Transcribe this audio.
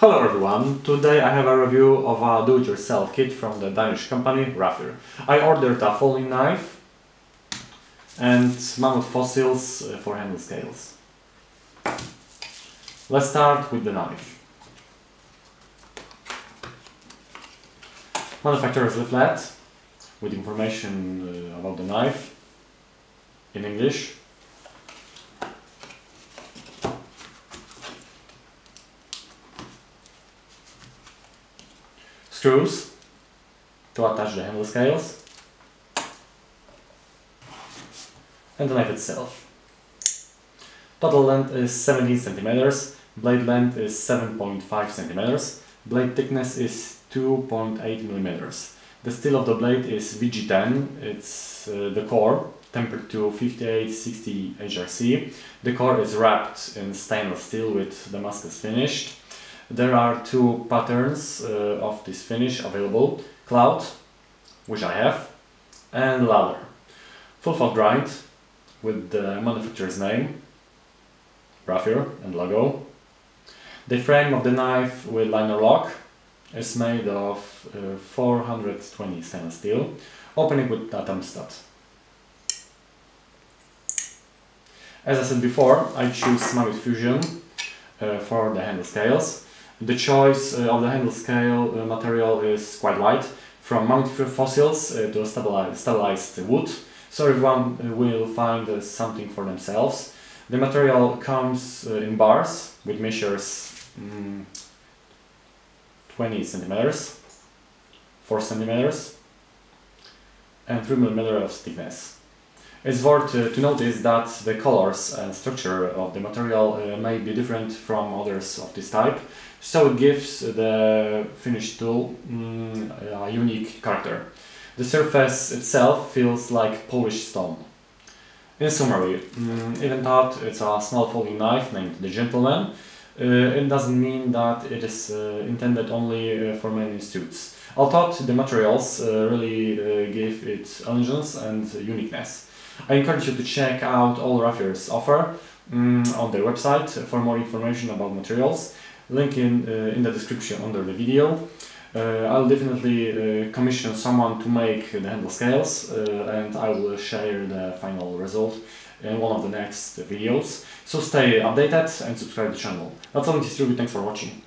Hello everyone, today I have a review of a do-it-yourself kit from the Danish company Raffir. I ordered a folding knife and mammoth fossils for handle scales. Let's start with the knife. Manufacturer's leaflet with information about the knife in English. Screws to attach the handle scales, and the knife itself. Total length is 17 cm, blade length is 7.5 cm, blade thickness is 2.8 mm. The steel of the blade is VG10, it's the core, tempered to 5860 HRC. The core is wrapped in stainless steel with Damascus finish. There are two patterns of this finish available: cloud, which I have, and ladder. Full felt grind with the manufacturer's name, Raffir, and logo. The frame of the knife with liner lock is made of 420 stainless steel, opening with atom stud. As I said before, I choose Mammoth Fusion for the handle scales. The choice of the handle scale material is quite wide, from mammoth fossils to stabilized wood, so everyone will find something for themselves. The material comes in bars with measures 20 cm, 4 cm, and 3 mm of thickness. It's worth to notice that the colors and structure of the material may be different from others of this type, so it gives the finished tool a unique character. The surface itself feels like polished stone. In summary, even though it's a small folding knife named the Gentleman, it doesn't mean that it is intended only for men in suits. Although the materials really give it elegance and uniqueness. I encourage you to check out all Raffir's offer on their website for more information about materials. Link in the description under the video. I'll definitely commission someone to make the handle scales and I will share the final result in one of the next videos. So stay updated and subscribe to the channel. That's all in this review, thanks for watching.